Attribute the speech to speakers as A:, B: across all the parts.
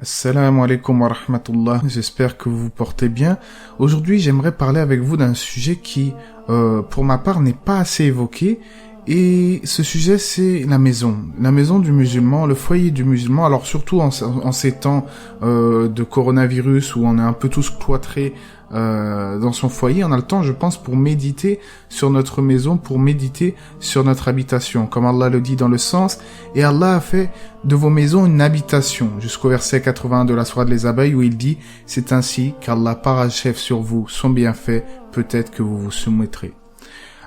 A: Assalamu alaikum wa rahmatullah, j'espère que vous vous portez bien. Aujourd'hui, j'aimerais parler avec vous d'un sujet qui, pour ma part, n'est pas assez évoqué. Et ce sujet, c'est la maison du musulman, le foyer du musulman. Alors surtout en ces temps de coronavirus où on est un peu tous cloîtrés dans son foyer, on a le temps, je pense, pour méditer sur notre maison, pour méditer sur notre habitation, comme Allah le dit dans le sens. Et Allah a fait de vos maisons une habitation, jusqu'au verset 81 de la sourate Les Abeilles où il dit « C'est ainsi qu'Allah parachève sur vous son bienfait, peut-être que vous vous soumettrez ».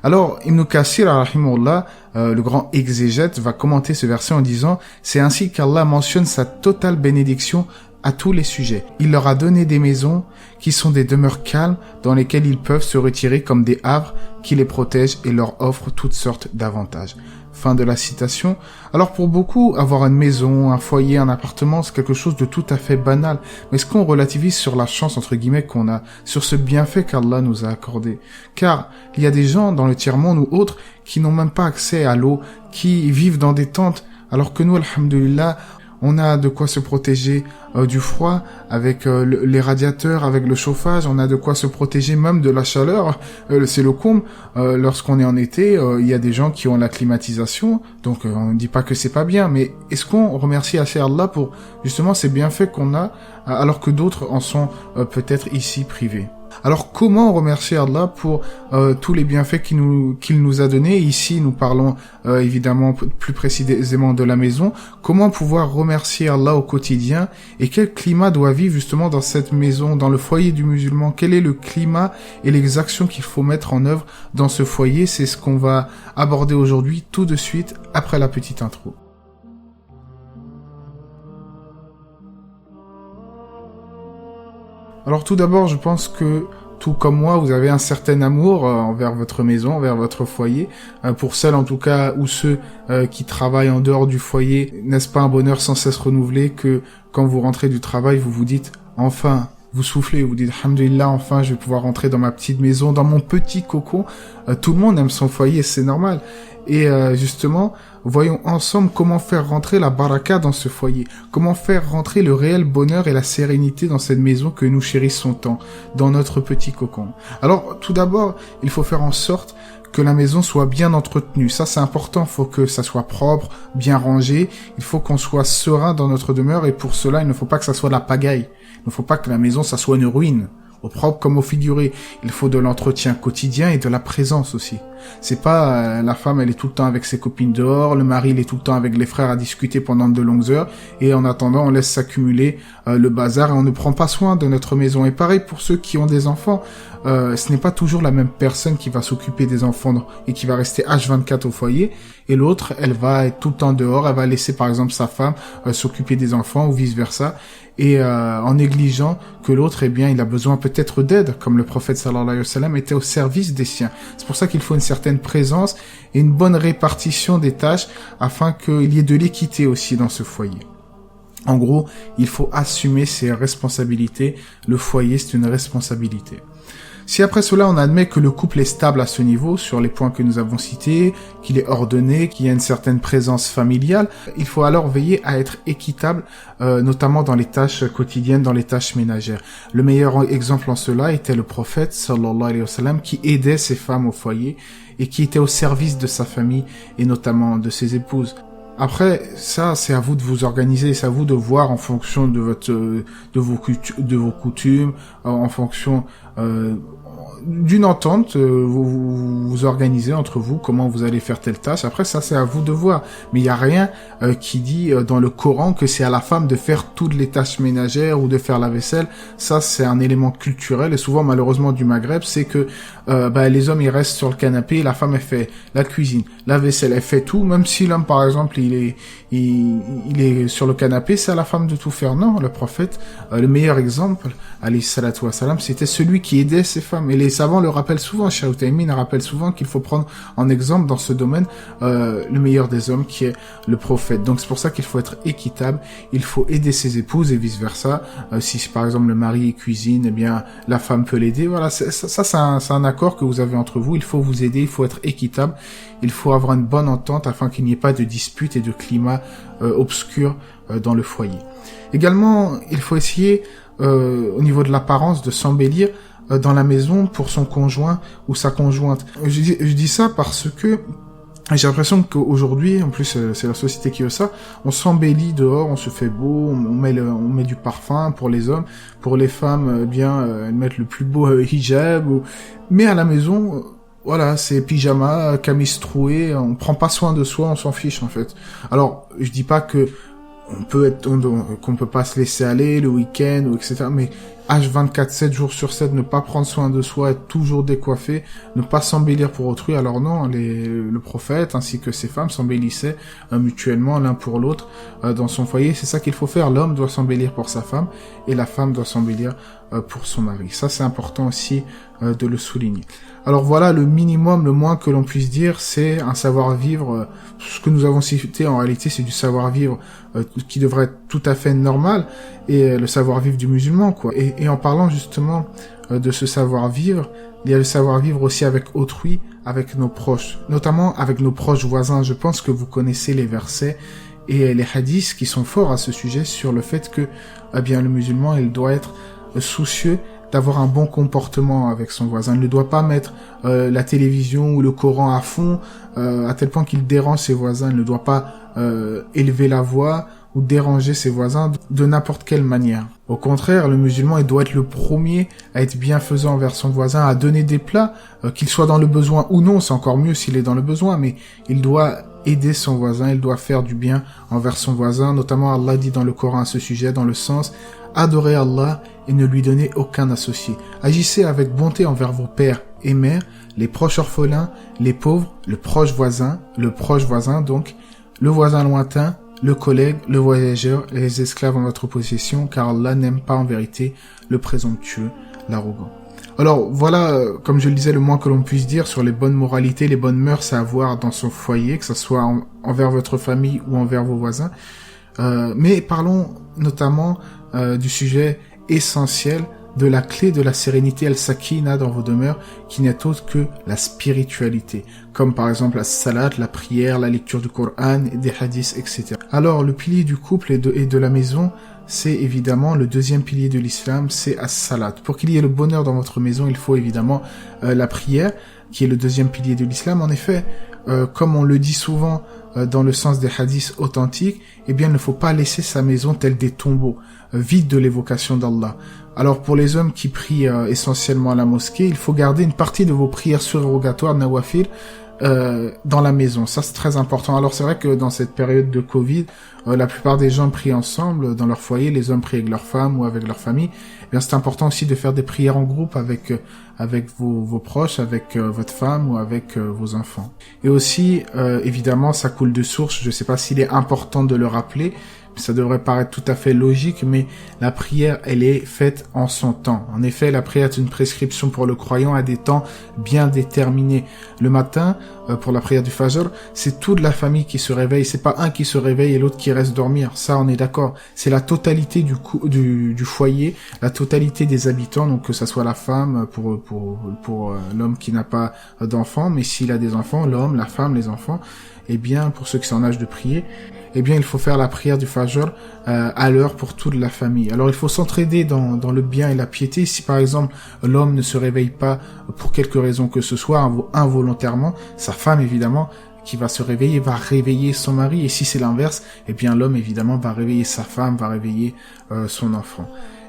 A: Alors, Ibn Kathir, rahimahullah, le grand exégète, va commenter ce verset en disant « C'est ainsi qu'Allah mentionne sa totale bénédiction à tous les sujets. Il leur a donné des maisons qui sont des demeures calmes dans lesquelles ils peuvent se retirer comme des havres qui les protègent et leur offrent toutes sortes d'avantages. » Fin de la citation. Alors pour beaucoup, avoir une maison, un foyer, un appartement, c'est quelque chose de tout à fait banal. Mais est-ce qu'on relativise sur la chance, entre guillemets, qu'on a, sur ce bienfait qu'Allah nous a accordé? Car il y a des gens dans le tiers-monde ou autres qui n'ont même pas accès à l'eau, qui vivent dans des tentes, alors que nous, alhamdulillah, on a de quoi se protéger du froid avec les radiateurs, avec le chauffage. On a de quoi se protéger même de la chaleur. C'est le comble. Lorsqu'on est en été, il y a des gens qui ont la climatisation. Donc on ne dit pas que c'est pas bien. Mais est-ce qu'on remercie assez Allah pour justement ces bienfaits qu'on a alors que d'autres en sont peut-être ici privés? Alors comment remercier Allah pour tous les bienfaits qu'il nous a donnés? Ici nous parlons évidemment plus précisément de la maison. Comment pouvoir remercier Allah au quotidien? Et quel climat doit vivre justement dans cette maison, dans le foyer du musulman? Quel est le climat et les actions qu'il faut mettre en œuvre dans ce foyer? C'est ce qu'on va aborder aujourd'hui tout de suite après la petite intro. Alors tout d'abord, je pense que, tout comme moi, vous avez un certain amour envers votre maison, envers votre foyer. Pour celles en tout cas, ou ceux qui travaillent en dehors du foyer, n'est-ce pas un bonheur sans cesse renouvelé que quand vous rentrez du travail, vous vous dites « enfin ». Vous soufflez, vous dites « Alhamdulillah, enfin, je vais pouvoir rentrer dans ma petite maison, dans mon petit cocon ». Tout le monde aime son foyer, c'est normal. Et justement, voyons ensemble comment faire rentrer la baraka dans ce foyer. Comment faire rentrer le réel bonheur et la sérénité dans cette maison que nous chérissons tant, dans notre petit cocon. Alors, tout d'abord, il faut faire en sorte que la maison soit bien entretenue. Ça, c'est important. Il faut que ça soit propre, bien rangé. Il faut qu'on soit serein dans notre demeure. Et pour cela, il ne faut pas que ça soit de la pagaille. Il ne faut pas que la maison, ça soit une ruine. Au propre comme au figuré. Il faut de l'entretien quotidien et de la présence aussi. C'est pas la femme, elle est tout le temps avec ses copines dehors, le mari, il est tout le temps avec les frères à discuter pendant de longues heures, et en attendant, on laisse s'accumuler le bazar et on ne prend pas soin de notre maison. Et pareil pour ceux qui ont des enfants, ce n'est pas toujours la même personne qui va s'occuper des enfants et qui va rester H24 au foyer, et l'autre, elle va être tout le temps dehors, elle va laisser par exemple sa femme s'occuper des enfants ou vice versa. Et en négligeant que l'autre, eh bien, il a besoin peut-être d'aide, comme le prophète sallallahu alayhi wa sallam était au service des siens. C'est pour ça qu'il faut une certaine présence et une bonne répartition des tâches afin qu'il y ait de l'équité aussi dans ce foyer. En gros, il faut assumer ses responsabilités. Le foyer, c'est une responsabilité. Si après cela on admet que le couple est stable à ce niveau, sur les points que nous avons cités, qu'il est ordonné, qu'il y a une certaine présence familiale, il faut alors veiller à être équitable, notamment dans les tâches quotidiennes, dans les tâches ménagères. Le meilleur exemple en cela était le prophète, sallallahu alayhi wa sallam, qui aidait ses femmes au foyer et qui était au service de sa famille et notamment de ses épouses. Après, ça, c'est à vous de vous organiser, c'est à vous de voir en fonction de vos coutumes, en fonction d'une entente, vous organisez entre vous comment vous allez faire telle tâche. Après, ça, c'est à vous de voir. Mais il n'y a rien qui dit dans le Coran que c'est à la femme de faire toutes les tâches ménagères ou de faire la vaisselle. Ça, c'est un élément culturel et souvent, malheureusement, du Maghreb, c'est que les hommes, ils restent sur le canapé, la femme, elle fait la cuisine, la vaisselle, elle fait tout. Même si l'homme, par exemple, il est sur le canapé, c'est à la femme de tout faire. Non, le prophète, le meilleur exemple, alayhi salatu wa salam, c'était celui qui aidait ses femmes. Et les savants le rappellent souvent, Cheikh Uthaymin rappelle souvent qu'il faut prendre en exemple dans ce domaine le meilleur des hommes qui est le prophète. Donc c'est pour ça qu'il faut être équitable, il faut aider ses épouses et vice versa. Si par exemple le mari cuisine, eh bien la femme peut l'aider. Voilà, ça c'est un accord que vous avez entre vous, il faut vous aider, il faut être équitable, il faut avoir une bonne entente afin qu'il n'y ait pas de dispute et de climat obscur dans le foyer. Également, il faut essayer, au niveau de l'apparence, de s'embellir dans la maison pour son conjoint ou sa conjointe. Je dis ça parce que j'ai l'impression qu'aujourd'hui, en plus c'est la société qui veut ça, on s'embellit dehors, on se fait beau, on met du parfum pour les hommes, pour les femmes, elles mettent le plus beau hijab, mais à la maison, voilà, c'est pyjama, camise trouée, on prend pas soin de soi, on s'en fiche en fait. Alors, je dis pas que qu'on peut pas se laisser aller le week-end ou etc. Mais H24, 7 jours sur 7, ne pas prendre soin de soi, être toujours décoiffé, ne pas s'embellir pour autrui. Alors non, le prophète ainsi que ses femmes s'embellissaient mutuellement l'un pour l'autre dans son foyer. C'est ça qu'il faut faire. L'homme doit s'embellir pour sa femme et la femme doit s'embellir pour son mari. Ça, c'est important aussi de le souligner. Alors voilà, le minimum, le moins que l'on puisse dire, c'est un savoir-vivre. Ce que nous avons cité, en réalité, c'est du savoir-vivre qui devrait être tout à fait normal, et le savoir-vivre du musulman, quoi. Et en parlant justement de ce savoir-vivre, il y a le savoir-vivre aussi avec autrui, avec nos proches, notamment avec nos proches voisins. Je pense que vous connaissez les versets et les hadiths qui sont forts à ce sujet sur le fait que, eh bien, le musulman, il doit être soucieux d'avoir un bon comportement avec son voisin. Il ne doit pas mettre la télévision ou le Coran à fond, à tel point qu'il dérange ses voisins. Il ne doit pas élever la voix ou déranger ses voisins de n'importe quelle manière. Au contraire, le musulman, il doit être le premier à être bienfaisant envers son voisin, à donner des plats, qu'il soit dans le besoin ou non, c'est encore mieux s'il est dans le besoin, mais il doit aider son voisin, il doit faire du bien envers son voisin. Notamment, Allah dit dans le Coran à ce sujet, dans le sens: adorez Allah et ne lui donnez aucun associé. Agissez avec bonté envers vos pères et mères, les proches orphelins, les pauvres, le proche voisin donc, le voisin lointain, le collègue, le voyageur, les esclaves en votre possession, car Allah n'aime pas en vérité le présomptueux, l'arrogant. Alors voilà, comme je le disais, le moins que l'on puisse dire sur les bonnes moralités, les bonnes mœurs à avoir dans son foyer, que ce soit envers votre famille ou envers vos voisins. Mais parlons notamment du sujet essentiel, de la clé de la sérénité al-sakina dans vos demeures, qui n'est autre que la spiritualité, comme par exemple la salat, la prière, la lecture du Coran, des hadiths, etc. Alors le pilier du couple et de la maison, c'est évidemment le deuxième pilier de l'islam, c'est as-salat. Pour qu'il y ait le bonheur dans votre maison, il faut évidemment la prière, qui est le deuxième pilier de l'islam. En effet, comme on le dit souvent dans le sens des hadiths authentiques, eh bien, il ne faut pas laisser sa maison telle des tombeaux, vide de l'évocation d'Allah. Alors, pour les hommes qui prient essentiellement à la mosquée, il faut garder une partie de vos prières surrogatoires, nawafil, dans la maison. Ça, c'est très important. Alors, c'est vrai que dans cette période de Covid, la plupart des gens prient ensemble dans leur foyer, les hommes prient avec leur femme ou avec leur famille. Eh bien, c'est important aussi de faire des prières en groupe avec vos proches, avec votre femme ou avec vos enfants. Et aussi, évidemment, ça coule de source. Je ne sais pas s'il est important de le rappeler, ça devrait paraître tout à fait logique, mais la prière, elle est faite en son temps. En effet, la prière est une prescription pour le croyant à des temps bien déterminés. Le matin, pour la prière du Fajr, c'est toute la famille qui se réveille. C'est pas un qui se réveille et l'autre qui reste dormir. Ça, on est d'accord. C'est la totalité du foyer, la totalité des habitants, donc que ça soit la femme pour l'homme qui n'a pas d'enfants, mais s'il a des enfants, l'homme, la femme, les enfants, eh bien, pour ceux qui sont en âge de prier, eh bien, il faut faire la prière du Fajr à l'heure pour toute la famille. Alors, il faut s'entraider dans le bien et la piété. Si, par exemple, l'homme ne se réveille pas pour quelque raison que ce soit, involontairement, sa femme, évidemment, qui va se réveiller, va réveiller son mari. Et si c'est l'inverse, eh bien, l'homme, évidemment, va réveiller sa femme, va réveiller son enfant.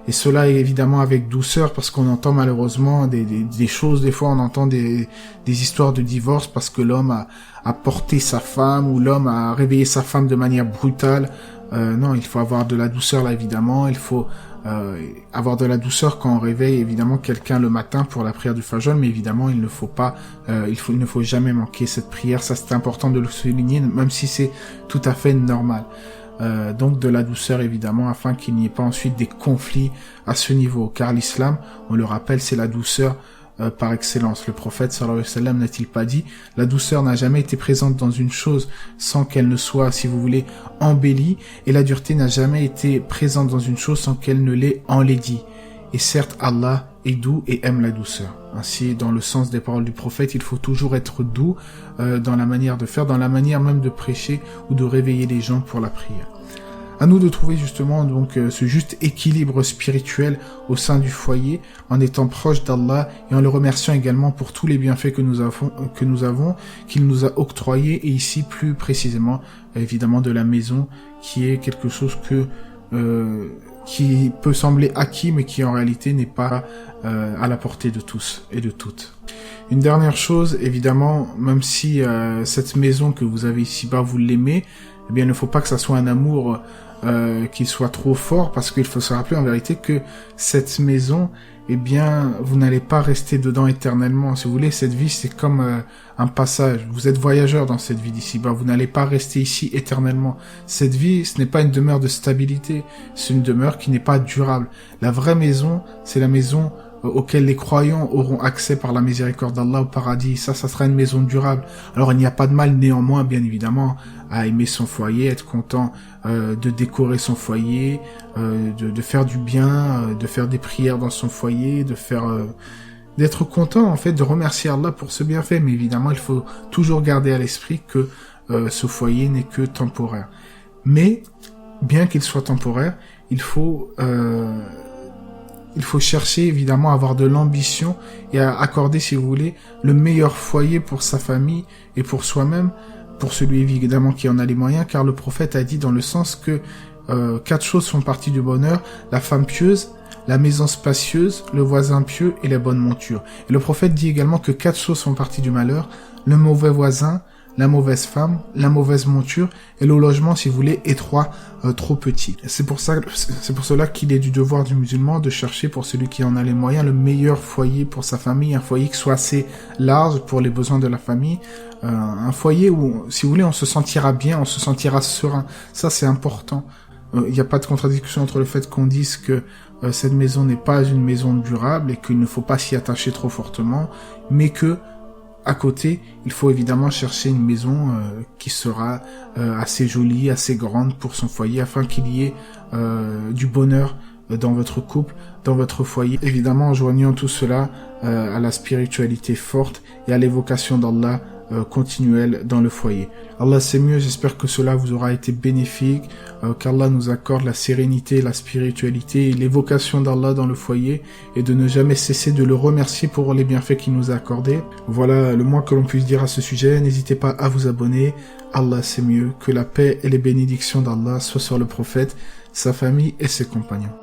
A: Et cela est évidemment avec douceur, parce qu'on entend malheureusement des choses, des fois on entend des histoires de divorce parce que l'homme a porté sa femme ou l'homme a réveillé sa femme de manière brutale. Non, il faut avoir de la douceur là, évidemment. Il faut avoir de la douceur quand on réveille évidemment quelqu'un le matin pour la prière du Fajr, mais évidemment il ne faut jamais manquer cette prière. Ça, c'est important de le souligner, même si c'est tout à fait normal. Donc de la douceur évidemment, afin qu'il n'y ait pas ensuite des conflits à ce niveau, car l'islam, on le rappelle, c'est la douceur par excellence. Le prophète sallallahu alayhi wa sallam n'a-t-il pas dit: la douceur n'a jamais été présente dans une chose sans qu'elle ne soit, si vous voulez, embellie, et la dureté n'a jamais été présente dans une chose sans qu'elle ne l'ait enlaidie. Et certes, Allah est doux et aime la douceur. Ainsi, dans le sens des paroles du prophète, il faut toujours être doux dans la manière de faire, dans la manière même de prêcher ou de réveiller les gens pour la prière. À nous de trouver justement donc ce juste équilibre spirituel au sein du foyer, en étant proche d'Allah et en le remerciant également pour tous les bienfaits que nous avons, qu'il nous a octroyés, et ici plus précisément évidemment de la maison, qui est quelque chose qui peut sembler acquis, mais qui en réalité n'est pas à la portée de tous et de toutes. Une dernière chose, évidemment, même si cette maison que vous avez ici-bas, vous l'aimez, eh bien, il ne faut pas que ça soit un amour qui soit trop fort, parce qu'il faut se rappeler en vérité que cette maison, eh bien, vous n'allez pas rester dedans éternellement. Si vous voulez, cette vie, c'est comme un passage. Vous êtes voyageur dans cette vie d'ici-bas. Vous n'allez pas rester ici éternellement. Cette vie, ce n'est pas une demeure de stabilité. C'est une demeure qui n'est pas durable. La vraie maison, c'est la maison auquel les croyants auront accès par la miséricorde d'Allah au paradis. Ça sera une maison durable. Alors, il n'y a pas de mal, néanmoins, bien évidemment, à aimer son foyer, être content de décorer son foyer, de faire du bien, de faire des prières dans son foyer, d'être content, en fait, de remercier Allah pour ce bienfait. Mais évidemment, il faut toujours garder à l'esprit que ce foyer n'est que temporaire. Mais, bien qu'il soit temporaire, il faut chercher évidemment à avoir de l'ambition et à accorder, si vous voulez, le meilleur foyer pour sa famille et pour soi-même, pour celui évidemment qui en a les moyens, car le prophète a dit dans le sens que 4 choses font partie du bonheur: la femme pieuse, la maison spacieuse, le voisin pieux et la bonne monture. Et le prophète dit également que 4 choses font partie du malheur: le mauvais voisin, la mauvaise femme, la mauvaise monture et le logement, si vous voulez, étroit, trop petit. C'est pour cela qu'il est du devoir du musulman de chercher, pour celui qui en a les moyens, le meilleur foyer pour sa famille, un foyer qui soit assez large pour les besoins de la famille, un foyer où, si vous voulez, on se sentira bien, on se sentira serein. Ça, c'est important. Il n'y a pas de contradiction entre le fait qu'on dise que cette maison n'est pas une maison durable et qu'il ne faut pas s'y attacher trop fortement, mais que à côté, il faut évidemment chercher une maison qui sera assez jolie, assez grande pour son foyer, afin qu'il y ait du bonheur dans votre couple, dans votre foyer. Évidemment, en joignant tout cela à la spiritualité forte et à l'évocation d'Allah continuelle dans le foyer. Allah c'est mieux, j'espère que cela vous aura été bénéfique, qu'Allah nous accorde la sérénité, la spiritualité et l'évocation d'Allah dans le foyer, et de ne jamais cesser de le remercier pour les bienfaits qu'il nous a accordés. Voilà le moins que l'on puisse dire à ce sujet. N'hésitez pas à vous abonner. Allah c'est mieux. Que la paix et les bénédictions d'Allah soient sur le prophète, sa famille et ses compagnons.